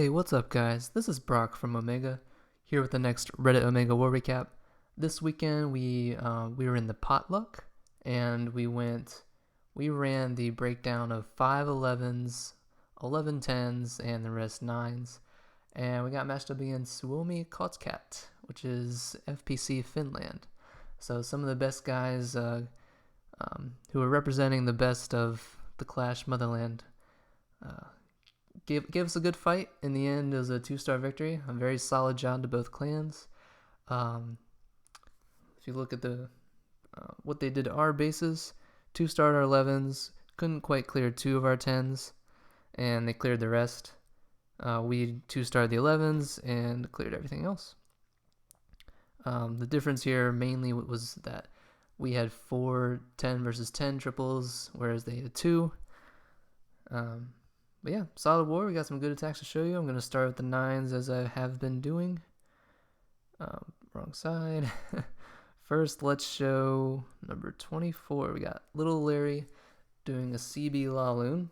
Hey, what's up guys? This is Brock from Omega, here with the next Reddit Omega War Recap. This weekend we were in the Potluck, and we ran the breakdown of 5 11s, 11 10s, and the rest 9s. And we got matched up against Suomi Kotkat, which is FPC Finland. So some of the best guys who are representing the best of the Clash Motherland gave us a good fight. In the end, it was a 2-star victory. A very solid job to both clans. If you look at the what they did to our bases, 2-starred our 11s, couldn't quite clear 2 of our 10s, and they cleared the rest. We 2-starred the 11s and cleared everything else. The difference here mainly was that we had 4 10 versus 10 triples, whereas they had 2. But yeah, solid war. We got some good attacks to show you. I'm going to start with the 9s as I have been doing. Wrong side. First, let's show number 24. We got Little Larry doing a CB laloon.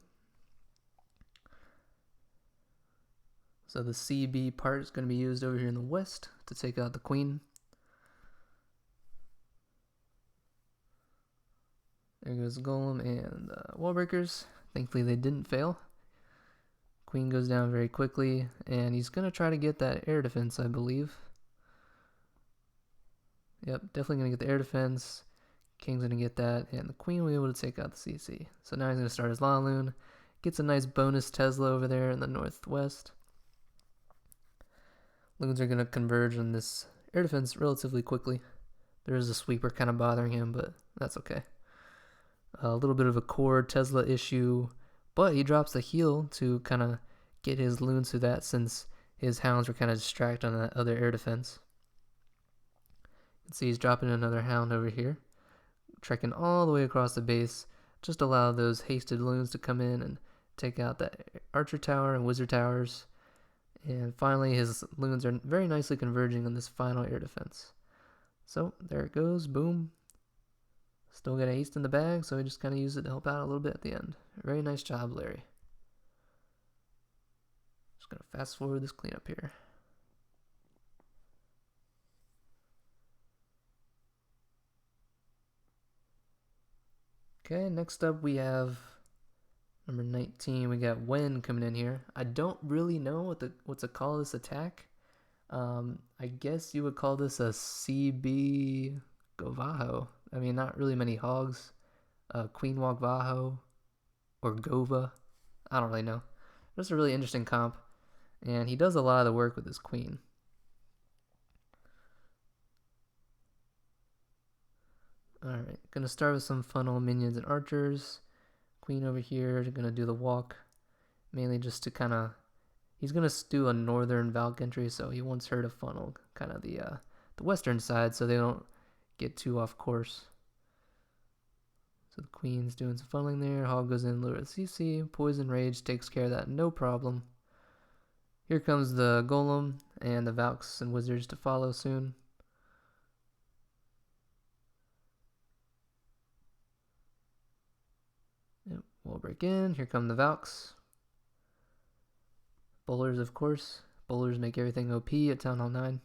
So the CB part is going to be used over here in the west to take out the queen. There goes the golem and wall breakers. Thankfully they didn't fail. Queen goes down very quickly, and he's going to try to get that air defense, I believe. Yep, definitely going to get the air defense. King's going to get that, and the queen will be able to take out the CC. So now he's going to start his laloon. Gets a nice bonus Tesla over there in the northwest. Loons are going to converge on this air defense relatively quickly. There is a sweeper kind of bothering him, but that's okay. A little bit of a core Tesla issue, but he drops the heal to kind of get his loons through that, since his hounds were kind of distracted on that other air defense. You can see he's dropping another hound over here, trekking all the way across the base, just allow those hasted loons to come in and take out that archer tower and wizard towers. And finally his loons are very nicely converging on this final air defense. So there it goes, boom. Still got a haste in the bag, so I just kind of use it to help out a little bit at the end. Very nice job, Larry. Just going to fast forward this cleanup here. Okay, next up we have number 19. We got Wen coming in here. I don't really know what to call this attack. I guess you would call this a CB Govaho. I mean, not really many hogs. Queen Walk Vaho or Gova. I don't really know. Just a really interesting comp. And he does a lot of the work with his queen. Alright, gonna start with some funnel minions and archers. Queen over here, gonna do the walk. Mainly just to kind of... He's gonna do a northern Valk entry, so he wants her to funnel kind of the western side so they don't get too off course. So the queen's doing some funneling there. Hog goes in, lure the CC. Poison Rage takes care of that, no problem. Here comes the golem and the Valks and wizards to follow soon. Yep, we'll break in. Here come the Valks. Bowlers, of course. Bowlers make everything OP at Town Hall 9.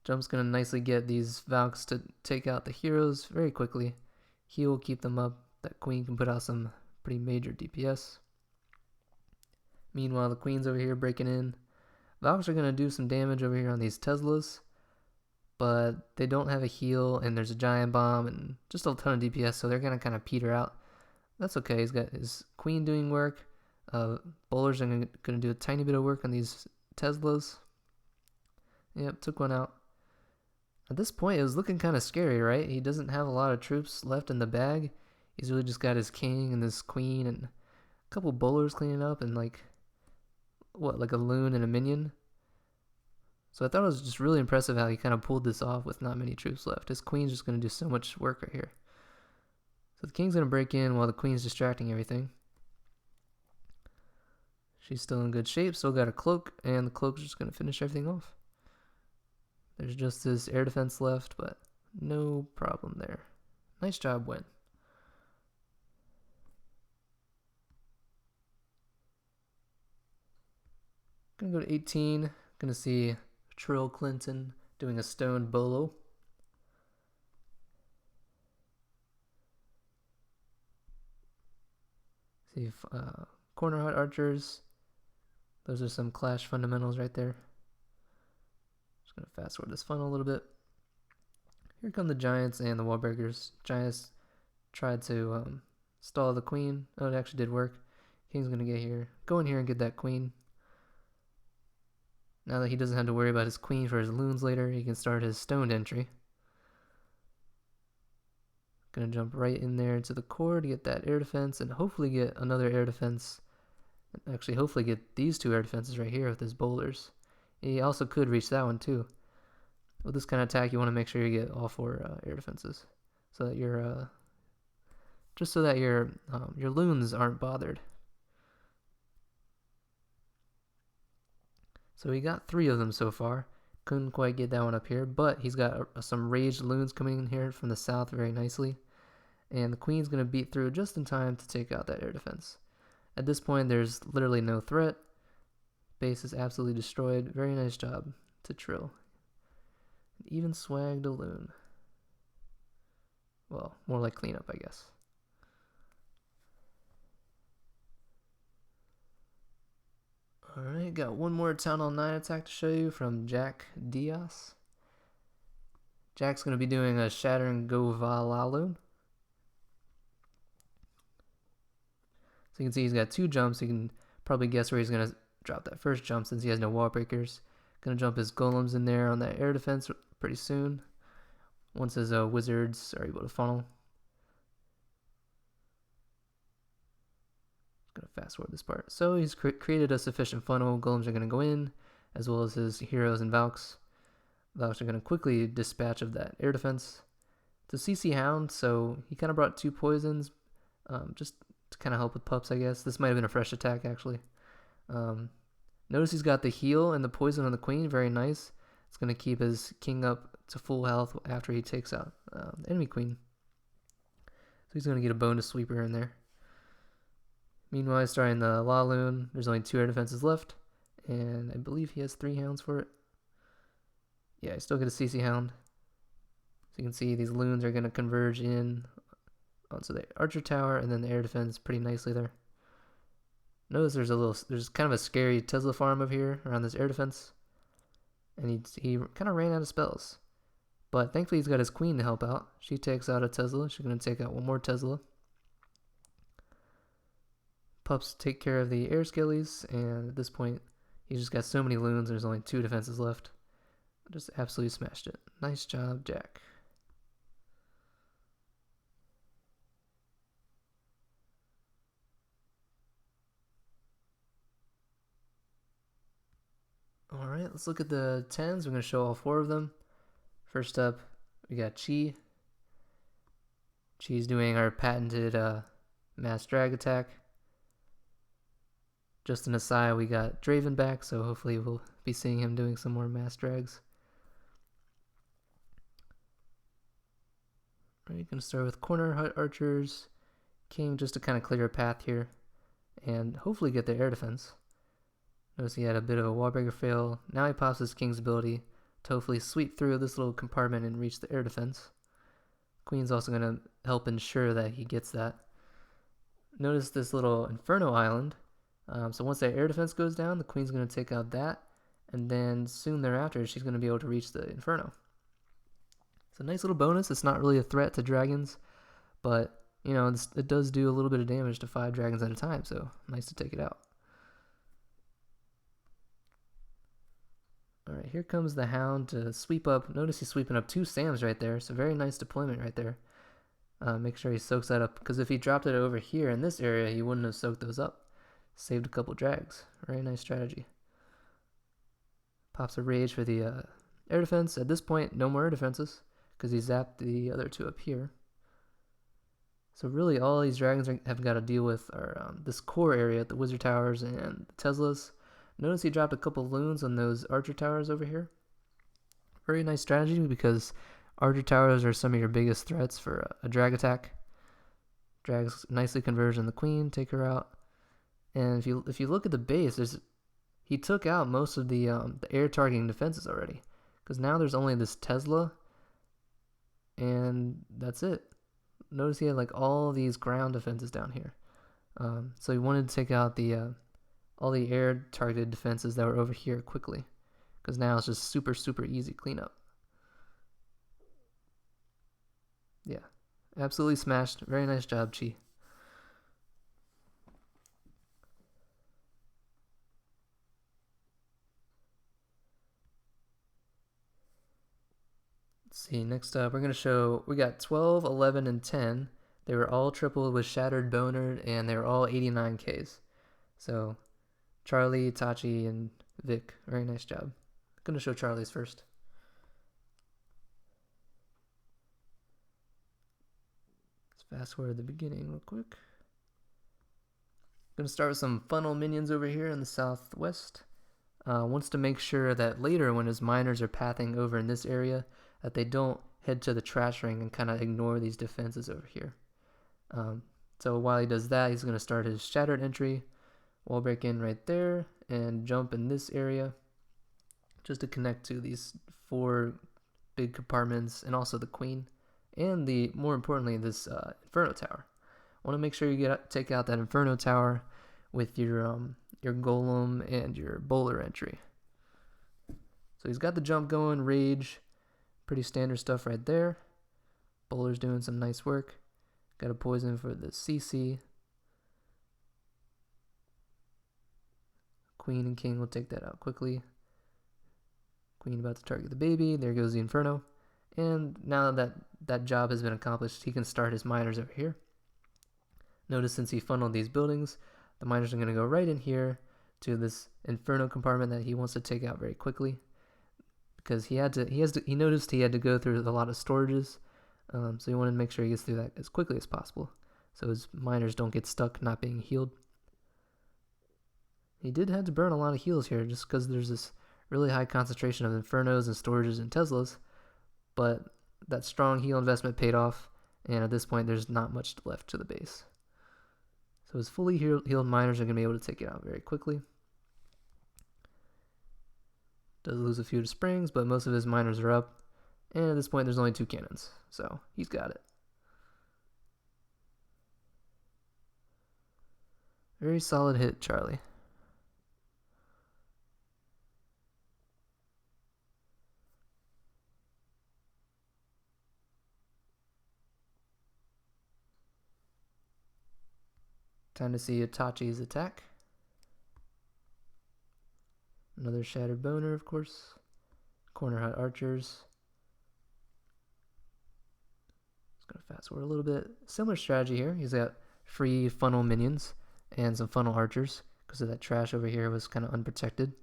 Jump's going to nicely get these Valks to take out the heroes very quickly. He will keep them up. That queen can put out some pretty major DPS. Meanwhile, the queen's over here breaking in. Valks are going to do some damage over here on these Teslas, but they don't have a heal, and there's a giant bomb and just a ton of DPS, so they're going to kind of peter out. That's okay. He's got his queen doing work. Bowlers are going to do a tiny bit of work on these Teslas. Yep, took one out. At this point, it was looking kind of scary, right? He doesn't have a lot of troops left in the bag. He's really just got his king and this queen and a couple bowlers cleaning up and like a loon and a minion. So I thought it was just really impressive how he kind of pulled this off with not many troops left. His queen's just going to do so much work right here. So the king's going to break in while the queen's distracting everything. She's still in good shape, still got her cloak, and the cloak's just going to finish everything off. There's just this air defense left, but no problem there. Nice job, Wen. gonna go to 18. Gonna see Trill Clinton doing a stone bolo. See corner hut archers. Those are some clash fundamentals right there. Just gonna fast forward this funnel a little bit. Here come the giants and the wall breakers. Giants tried to stall the queen. Oh, it actually did work. King's gonna get here. Go in here and get that queen. Now that he doesn't have to worry about his queen for his loons later, he can start his stoned entry. Gonna jump right in there to the core to get that air defense and hopefully get another air defense. Actually, hopefully get these two air defenses right here with his boulders. He also could reach that one too. With this kind of attack, you want to make sure you get all 4 air defenses, so that your just so that your loons aren't bothered. So he got 3 of them so far. Couldn't quite get that one up here, but he's got some raged loons coming in here from the south very nicely. And the queen's going to beat through just in time to take out that air defense. At this point, there's literally no threat. Base is absolutely destroyed. Very nice job to Trill. Even swagged a loon. Well, more like cleanup, I guess. Alright, got one more Town Hall 9 attack to show you from JacDias. Jack's going to be doing a shattering govalaloon. So you can see he's got 2 jumps. You can probably guess where he's going to drop that first jump since he has no wall breakers. Going to jump his golems in there on that air defense pretty soon, once his wizards are able to funnel. Going to fast forward this part. So he's created a sufficient funnel. Golems are going to go in, as well as his heroes and Valks. Valks are going to quickly dispatch of that air defense. It's a CC Hound, so he kind of brought 2 poisons, just to kind of help with pups, I guess. This might have been a fresh attack, actually. Notice he's got the heal and the poison on the queen. Very nice. It's going to keep his king up to full health after he takes out the enemy queen. So he's going to get a bonus sweeper in there. Meanwhile, starting the laloon. There's only 2 air defenses left, and I believe he has 3 hounds for it. Yeah, I still get a CC Hound. So you can see these loons are going to converge in onto the archer tower and then the air defense pretty nicely there. Notice there's kind of a scary Tesla farm over here around this air defense, and he kind of ran out of spells. But thankfully he's got his queen to help out. She takes out a Tesla. She's going to take out one more Tesla. Pups take care of the air skellies, and at this point, he's just got so many loons, there's only 2 defenses left. Just absolutely smashed it. Nice job, Jack. Alright, let's look at the 10s. We're going to show all 4 of them. First up, we got Chi. Chi's doing our patented mass drag attack. Just an aside, we got Draven back, so hopefully we'll be seeing him doing some more mass drags. Alright, gonna start with corner hut archers, king, just to kind of clear a path here, and hopefully get their air defense. Notice he had a bit of a wallbreaker fail. Now he pops his king's ability to hopefully sweep through this little compartment and reach the air defense. Queen's also gonna help ensure that he gets that. Notice this little Inferno Island. So once that air defense goes down, the queen's going to take out that, and then soon thereafter, she's going to be able to reach the Inferno. It's a nice little bonus. It's not really a threat to dragons, but, you know, it does do a little bit of damage to 5 dragons at a time, so nice to take it out. Alright, here comes the Hound to sweep up. Notice he's sweeping up 2 Sams right there, so very nice deployment right there. Make sure he soaks that up, because if he dropped it over here in this area, he wouldn't have soaked those up. Saved a couple drags. Very nice strategy. Pops a rage for the air defense. At this point, no more air defenses, because he zapped the other 2 up here. So really all these dragons have got to deal with are this core area, the wizard towers and the Teslas. Notice he dropped a couple loons on those archer towers over here. Very nice strategy, because archer towers are some of your biggest threats for a drag attack. Drags nicely converge on the queen, take her out. And if you look at the base, he took out most of the air targeting defenses already. Because now there's only this Tesla, and that's it. Notice he had like all these ground defenses down here. So he wanted to take out the all the air targeted defenses that were over here quickly. Because now it's just super, super easy cleanup. Yeah, absolutely smashed. Very nice job, Chi. Let's see, next up, we're going to show, we got 12, 11, and 10. They were all tripled with Shattered Boner, and they were all 89Ks. So, Charlie, Itachi, and Vic, very nice job. I'm going to show Charlie's first. Let's fast forward to the beginning real quick. I'm going to start with some funnel minions over here in the southwest. Wants to make sure that later when his miners are pathing over in this area, that they don't head to the trash ring and kind of ignore these defenses over here. So while he does that, he's going to start his shattered entry, wall break in right there, and jump in this area just to connect to these 4 big compartments and also the queen and the, more importantly, this inferno tower. Want to make sure you take out that inferno tower with your golem and your bowler entry. So he's got the jump going, rage, pretty standard stuff right there. Bowler's doing some nice work. Got a poison for the CC. Queen and king will take that out quickly. Queen about to target the baby. There goes the inferno. And now that that job has been accomplished, he can start his miners over here. Notice since he funneled these buildings, the miners are going to go right in here to this inferno compartment that he wants to take out very quickly, because he noticed he had to go through a lot of storages, so he wanted to make sure he gets through that as quickly as possible, so his miners don't get stuck not being healed. He did have to burn a lot of heals here just because there's this really high concentration of infernos and storages and Teslas, but that strong heal investment paid off, and at this point there's not much left to the base. So his fully healed miners are going to be able to take it out very quickly. Does lose a few to springs, but most of his miners are up. And at this point, there's only 2 cannons. So he's got it. Very solid hit, Charlie. Time to see Itachi's attack. Another Shattered Boner, of course. Corner Hut Archers. Just going to fast forward a little bit. Similar strategy here. He's got free funnel minions and some funnel archers because of that trash over here was kind of unprotected.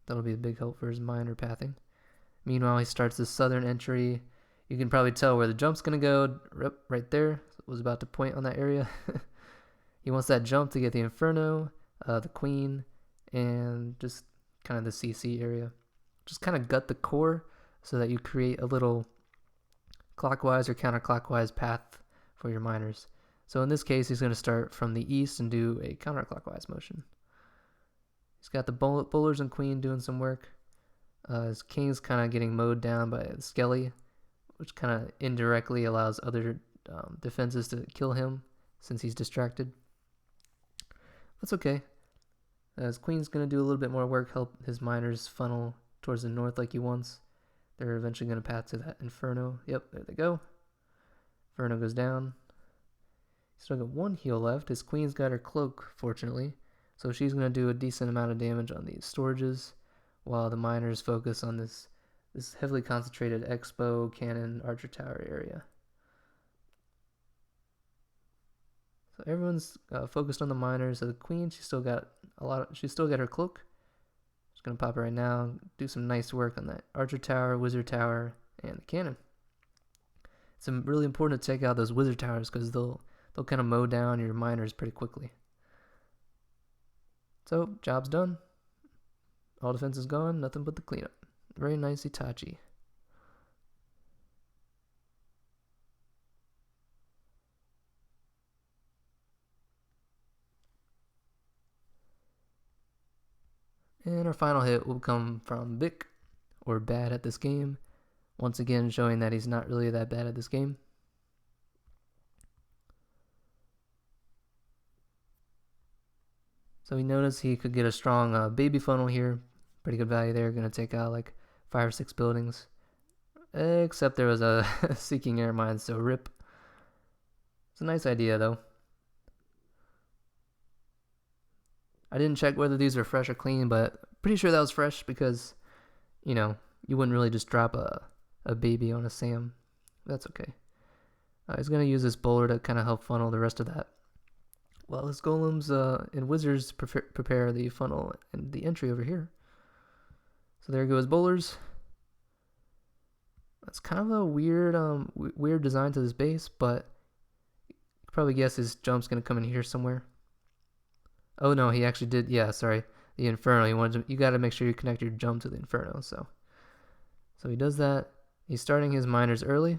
That'll be a big help for his miner pathing. Meanwhile, he starts the southern entry. You can probably tell where the jump's going to go. Right there. It was about to point on that area. He wants that jump to get the Inferno, the Queen, and just kind of the CC area. Just kind of gut the core so that you create a little clockwise or counterclockwise path for your miners. So in this case, he's going to start from the east and do a counterclockwise motion. He's got the bowlers and queen doing some work. His king's kind of getting mowed down by Skelly, which kind of indirectly allows other defenses to kill him since he's distracted. That's okay. His queen's going to do a little bit more work, help his miners funnel towards the north like he wants. They're eventually going to path to that Inferno. Yep, there they go. Inferno goes down. Still got 1 heal left. His queen's got her cloak, fortunately. So she's going to do a decent amount of damage on these storages, while the miners focus on this heavily concentrated expo, cannon, archer tower area. So everyone's focused on the miners. So the queen, she's still got her cloak. Just gonna pop it right now. Do some nice work on that archer tower, wizard tower, and the cannon. It's really important to take out those wizard towers because they'll kind of mow down your miners pretty quickly. So job's done. All defense is gone. Nothing but the cleanup. Very nice, Itachi. And our final hit will come from Vic, or bad at this game. Once again, showing that he's not really that bad at this game. So we noticed he could get a strong baby funnel here. Pretty good value there. Going to take out like 5 or 6 buildings. Except there was a seeking air mine, so rip. It's a nice idea though. I didn't check whether these are fresh or clean, but pretty sure that was fresh because, you know, you wouldn't really just drop a baby on a Sam. That's okay. He's going to use this bowler to kind of help funnel the rest of that. Well, his golems and wizards prepare the funnel and the entry over here. So there go his bowlers. That's kind of a weird design to this base, but you could probably guess his jump's going to come in here somewhere. Oh no, he actually did. Yeah, sorry. The Inferno. You got to make sure you connect your jump to the Inferno. So he does that. He's starting his miners early.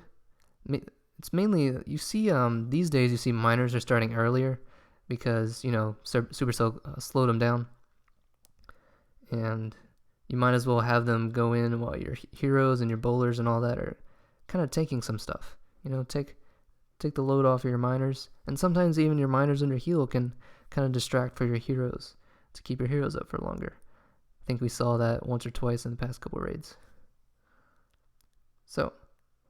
It's mainly, you see, these days you see miners are starting earlier because, you know, Supercell slowed them down. And you might as well have them go in while your heroes and your bowlers and all that are kind of taking some stuff. You know, take the load off of your miners. And sometimes even your miners under heal can kind of distract for your heroes to keep your heroes up for longer. I think we saw that once or twice in the past couple raids. So,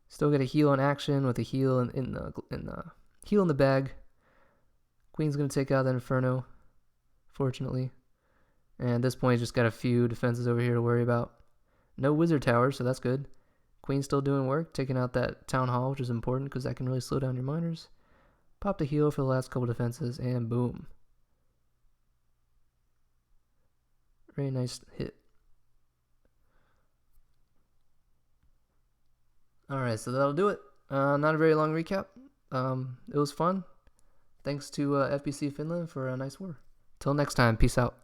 still get a heal in action with a heal in the heal in the bag. Queen's gonna take out that Inferno, fortunately. And at this point, he's just got a few defenses over here to worry about. No wizard tower, so that's good. Queen's still doing work, taking out that town hall, which is important because that can really slow down your miners. Pop the heal for the last couple defenses, and boom. Very nice hit. Alright, so that'll do it. Not a very long recap. It was fun. Thanks to FPC Finland for a nice war. Till next time, peace out.